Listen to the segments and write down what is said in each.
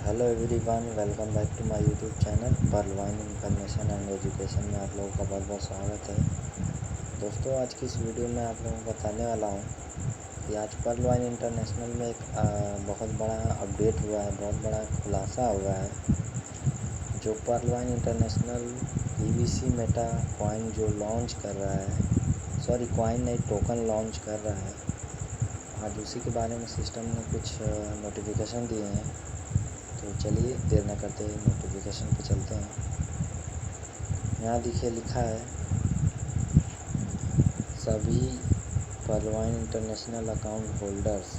Hello everyone, welcome back to my YouTube channel Pearlvine information and education में आप लोगों का बहुत बहुत स्वागत है। दोस्तों, आज की इस वीडियो में आप लोगों को बताने वाला हूँ कि आज पर्लवाइन इंटरनेशनल में एक बहुत बड़ा अपडेट हुआ है, बहुत बड़ा खुलासा हुआ है। जो पर्लवाइन इंटरनेशनल पीवीसी मेटा कॉइन जो लॉन्च कर रहा है, सॉरी कॉइन नहीं, टोकन लॉन्च कर रहा है, आज उसी के बारे में सिस्टम ने कुछ नोटिफिकेशन दिए हैं। तो चलिए देर न करते नोटिफिकेशन पे चलते हैं। यहाँ देखिए लिखा है, सभी पर्लवाइन international account holders,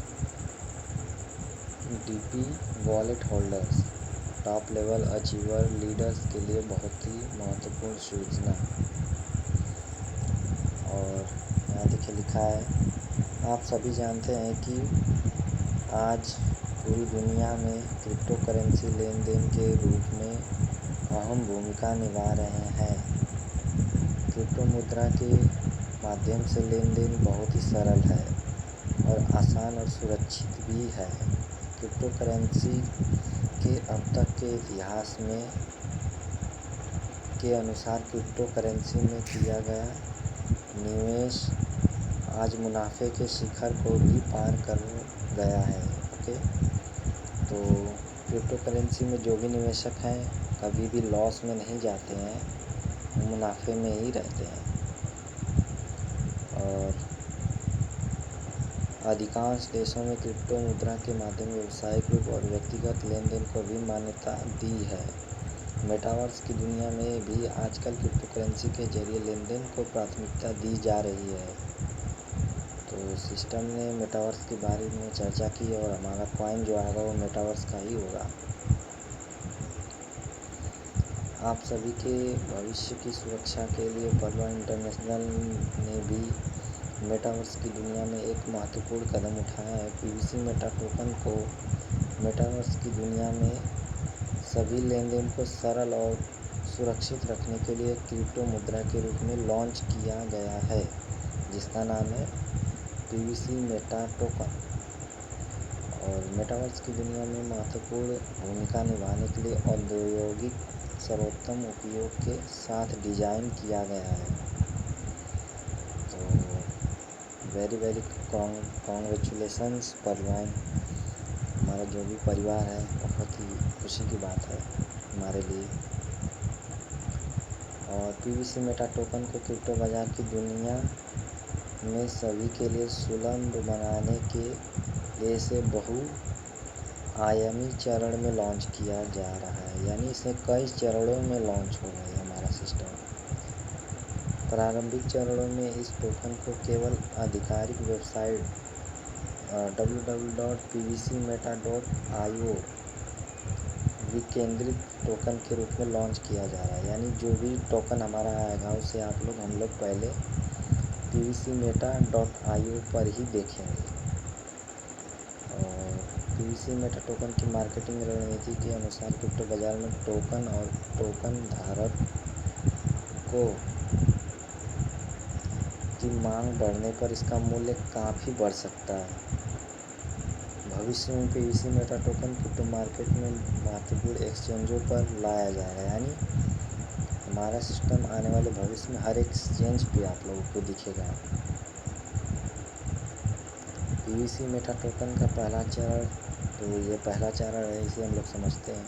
DP wallet holders, top level achiever leaders के लिए बहुत ही महत्वपूर्ण सूचना। और यहाँ देखिए लिखा है, आप सभी जानते हैं कि आज पूरी दुनिया में क्रिप्टो करेंसी लेन देन के रूप में अहम भूमिका निभा रहे हैं। क्रिप्टो मुद्रा के माध्यम से लेन देन बहुत ही सरल है और आसान और सुरक्षित भी है। क्रिप्टो करेंसी के अब तक के इतिहास में के अनुसार क्रिप्टो करेंसी में किया गया निवेश आज मुनाफे के शिखर को भी पार कर गया है। ओके, तो क्रिप्टो करेंसी में जो भी निवेशक हैं कभी भी लॉस में नहीं जाते हैं, वो मुनाफे में ही रहते हैं। और अधिकांश देशों में क्रिप्टो मुद्रा के माध्यम व्यावसायिक रूप और व्यक्तिगत लेन देन को भी मान्यता दी है। मेटावर्स की दुनिया में भी आजकल क्रिप्टो करेंसी के जरिए लेन देन को प्राथमिकता दी जा रही है। तो सिस्टम ने मेटावर्स के बारे में चर्चा की और हमारा कॉइन जो आएगा वो मेटावर्स का ही होगा। आप सभी के भविष्य की सुरक्षा के लिए पर्लवाइन इंटरनेशनल ने भी मेटावर्स की दुनिया में एक महत्वपूर्ण कदम उठाया है। पीवीसी मेटा टोकन को मेटावर्स की दुनिया में सभी लेन देन को सरल और सुरक्षित रखने के लिए क्रिप्टो मुद्रा के रूप में लॉन्च किया गया है, जिसका नाम है पीवीसी मेटा टोकन। और मेटावर्स की दुनिया में महत्वपूर्ण भूमिका निभाने के लिए औद्योगिक सर्वोत्तम उपयोग के साथ डिज़ाइन किया गया है। तो वेरी कॉन्ग्रेचुलेसन्स पर्लवाइन, हमारा जो भी परिवार है, बहुत ही खुशी की बात है हमारे लिए। और पीवीसी मेटा टोकन को क्रिप्टो बाज़ार की दुनिया में सभी के लिए सुलभ बनाने के लिए इसे बहुआयामी चरण में लॉन्च किया जा रहा है, यानी इसे कई चरणों में लॉन्च हो गया हमारा सिस्टम। प्रारंभिक चरणों में इस टोकन को केवल आधिकारिक वेबसाइट www.pvcmeta.io विकेंद्रित टोकन के रूप में लॉन्च किया जा रहा है। यानी जो भी टोकन हमारा आएगा उसे हम लोग पहले pvcmeta.io पर ही देखेंगे। और पीवीसी मेटा टोकन की मार्केटिंग रणनीति के अनुसार क्रिप्टो बाजार में टोकन और टोकन धारक को की मांग बढ़ने पर इसका मूल्य काफ़ी बढ़ सकता है। भविष्य में PVC Meta token crypto market में महत्वपूर्ण एक्सचेंजों पर लाया जाएगा, यानी हमारा सिस्टम आने वाले भविष्य में हर एक्सचेंज पे आप लोगों को दिखेगा। पीवीसी मेटा टोकन का पहला चरण, तो ये पहला चरण है, इसे हम लोग समझते हैं।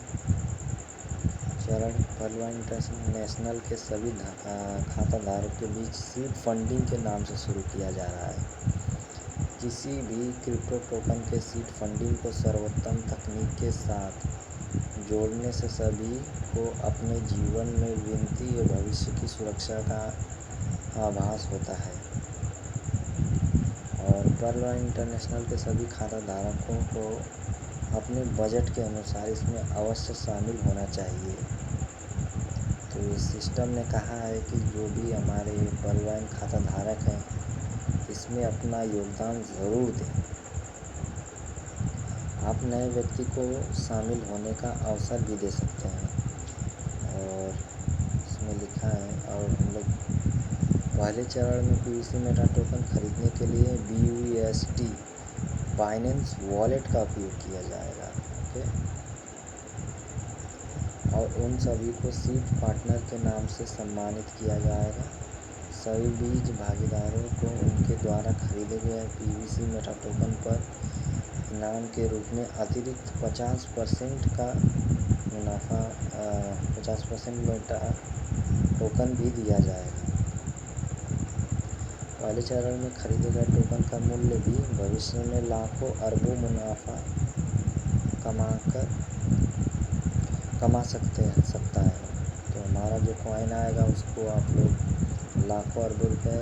चरण पर्लवाइन इंटरनेशनल के सभी खाताधारकों के बीच सीड फंडिंग के नाम से शुरू किया जा रहा है। किसी भी क्रिप्टो टोकन के सीड फंडिंग को सर्वोत्तम तकनीक के साथ जोड़ने से सभी को अपने जीवन में विनती और भविष्य की सुरक्षा का आभास होता है। और पर्लवाइन इंटरनेशनल के सभी खाताधारकों को अपने बजट के अनुसार इसमें अवश्य शामिल होना चाहिए। तो इस सिस्टम ने कहा है कि जो भी हमारे पर्लवाइन खाताधारक हैं इसमें अपना योगदान ज़रूर दें। आप नए व्यक्ति को शामिल होने का अवसर भी दे सकते हैं। और इसमें लिखा है, और हम लोग पहले चरण में पीवीसी मेटा टोकन खरीदने के लिए BUSD बाइनेंस वॉलेट का उपयोग किया जाएगा। ओके, और उन सभी को सीड पार्टनर के नाम से सम्मानित किया जाएगा। सभी बीज भागीदारों को उनके द्वारा खरीदे गए पीवीसी मेटा टोकन पर इनाम के रूप में अतिरिक्त 50% का मुनाफा 50% मेटा टोकन भी दिया जाएगा। पहले चरण में खरीदे गए टोकन का मूल्य भी भविष्य में लाखों अरबों मुनाफा कमा सकता है। तो हमारा जो कॉइन आएगा उसको आप लोग लाखों अरबों रुपए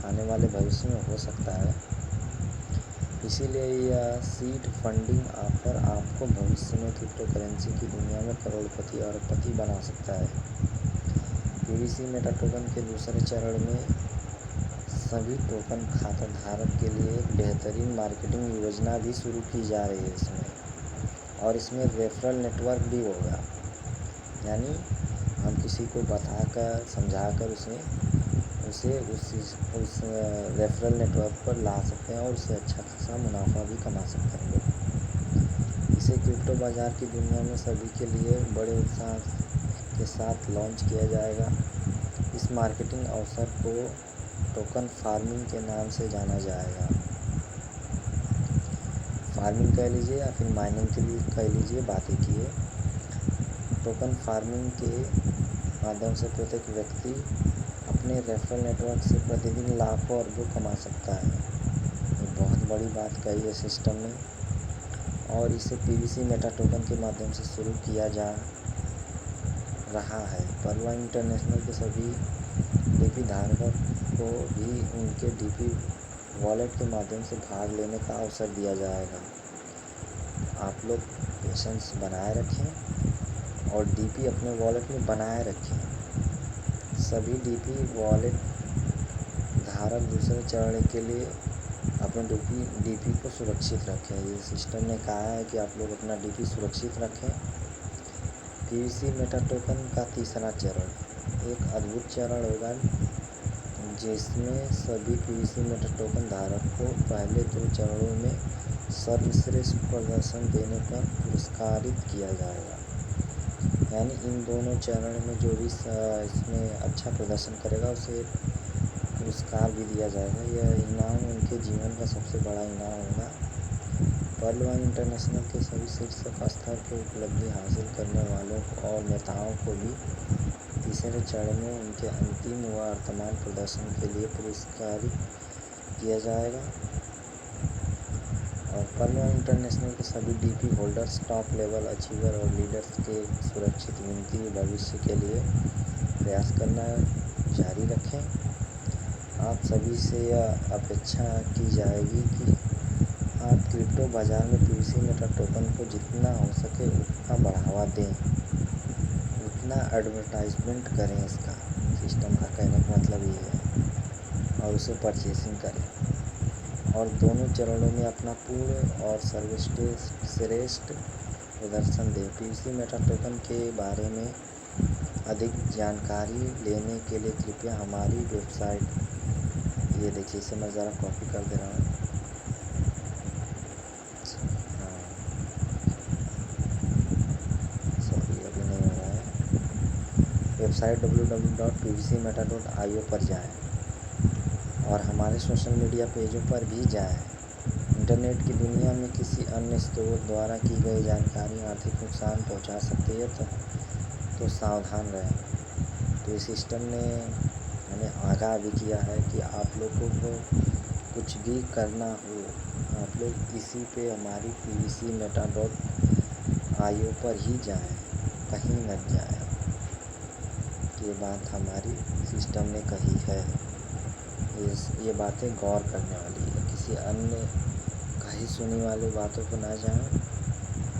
आने वाले भविष्य में हो सकता है। इसीलिए यह सीड फंडिंग ऑफर आपको भविष्य में क्रिप्टो करेंसी की दुनिया में करोड़पति और अरबपति बना सकता है। पीवीसी मेटा टोकन के दूसरे चरण में सभी टोकन खाता धारक के लिए एक बेहतरीन मार्केटिंग योजना भी शुरू की जा रही है इसमें, और इसमें रेफरल नेटवर्क भी होगा। यानी हम किसी को बताकर समझाकर उसे उस रेफरल नेटवर्क पर ला सकते हैं और उससे अच्छा खासा मुनाफा भी कमा सकते हैं लोग। इसे क्रिप्टो बाज़ार की दुनिया में सभी के लिए बड़े उत्साह के साथ लॉन्च किया जाएगा। इस मार्केटिंग अवसर को टोकन फार्मिंग के नाम से जाना जाएगा। फार्मिंग कह लीजिए या फिर माइनिंग के लिए कह लीजिए, बात एक ही है। टोकन फार्मिंग के माध्यम से प्रत्येक व्यक्ति अपने रेफरल नेटवर्क से प्रतिदिन लाखों अरबों कमा सकता है। ये बहुत बड़ी बात कही है सिस्टम ने, और इसे पीवीसी मेटा टोकन के माध्यम से शुरू किया जा रहा है। परवा इंटरनेशनल के सभी डीपी धारकों को भी उनके डीपी वॉलेट के माध्यम से भाग लेने का अवसर दिया जाएगा। आप लोग पेशेंस बनाए रखें और डीपी अपने वॉलेट में बनाए रखें। सभी डीपी वॉलेट धारक दूसरे चरण के लिए अपने डीपी को सुरक्षित रखें। ये सिस्टम ने कहा है कि आप लोग अपना डीपी सुरक्षित रखें। पीवीसी मेटा टोकन का तीसरा चरण एक अद्भुत चरण होगा, जिसमें सभी पीवीसी मेटा टोकन धारक को पहले 2 चरणों में सर्वश्रेष्ठ प्रदर्शन देने पर पुरस्कारित किया जाएगा। यानी इन दोनों चरण में जो भी इसमें अच्छा प्रदर्शन करेगा उसे पुरस्कार भी दिया जाएगा। यह इनाम उनके जीवन का सबसे बड़ा इनाम होगा। पर्ल वन इंटरनेशनल के सभी शीर्ष स्तर की उपलब्धि हासिल करने वालों और नेताओं को भी तीसरे चरण में उनके अंतिम व वर्तमान प्रदर्शन के लिए पुरस्कारित किया जाएगा। और पर्ल वन इंटरनेशनल के सभी DP holders, top level achiever और लीडर्स के सुरक्षित विनती भविष्य के लिए प्रयास करना जारी रखें। आप सभी से यह अपेक्षा की जाएगी कि आप क्रिप्टो बाज़ार में पीवीसी मेटा टोकन को जितना हो सके उतना बढ़ावा दें, उतना एडवर्टाइजमेंट करें। इसका सिस्टम का कहने का मतलब ये है, और उसे परचेसिंग करें और दोनों चरणों में अपना पूर्ण और सर्वश्रेष्ठ प्रदर्शन दें। पीवीसी मेटा टोकन के बारे में अधिक जानकारी लेने के लिए कृपया हमारी वेबसाइट, ये देखिए इसे मैं ज़रा कॉपी कर दे रहा हूँ। सॉरी अभी नहीं हो रहा है। वेबसाइट www.pvcmeta.io पर जाएं और हमारे सोशल मीडिया पेजों पर भी जाएं। इंटरनेट की दुनिया में किसी अन्य स्रोत द्वारा की गई जानकारी आर्थिक नुकसान पहुंचा सकती है, तो सावधान रहें। तो इस सिस्टम ने हमें आगाह भी किया है कि आप लोगों को कुछ भी करना हो, आप लोग इसी पे हमारी pvcmeta.io पर ही जाएं, कहीं मत जाएं। ये बात हमारी सिस्टम ने कही है। ये बातें गौर करने वाली है, किसी अन्य कही सुनी वाली बातों को ना जाएं।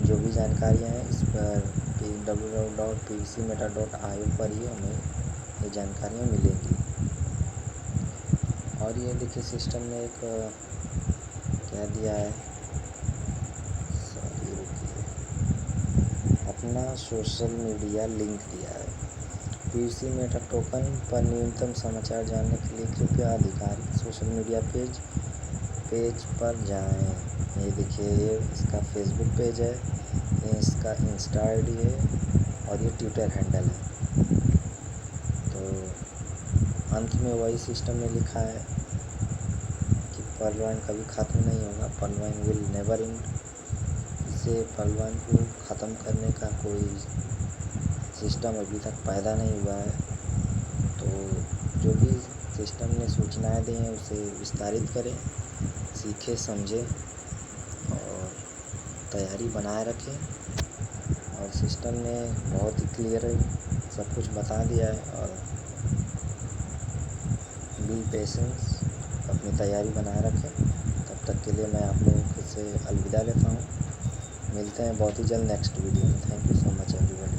जो भी जानकारियाँ हैं इस पर www.pvcmeta.io पर ही हमें ये जानकारियाँ मिलेंगी। और ये देखिए सिस्टम ने एक क्या दिया है, सॉरी रुकिए, अपना सोशल मीडिया लिंक दिया है। पीवीसी मेटा टोकन पर न्यूनतम समाचार जानने के लिए कृपया आधिकारिक सोशल मीडिया पेज पर जाएं। ये देखिए, ये इसका फेसबुक पेज है, ये इसका इंस्टा आईडी है, और ये ट्विटर हैंडल है। तो अंत में वही सिस्टम में लिखा है कि पर्ल कभी ख़त्म नहीं होगा, पर्ल विल नेवर एंड। इससे पर्ल को ख़त्म करने का कोई सिस्टम अभी तक पैदा नहीं हुआ है। तो जो भी सिस्टम ने सूचनाएं दी हैं उसे विस्तारित करें, सीखें, समझें और तैयारी बनाए रखें। और सिस्टम ने बहुत ही क्लियर सब कुछ बता दिया है। और बी पेशेंस, अपनी तैयारी बनाए रखें। तब तक के लिए मैं आप लोगों से अलविदा लेता हूँ। मिलते हैं बहुत ही जल्द नेक्स्ट वीडियो में। Thank you so much everybody.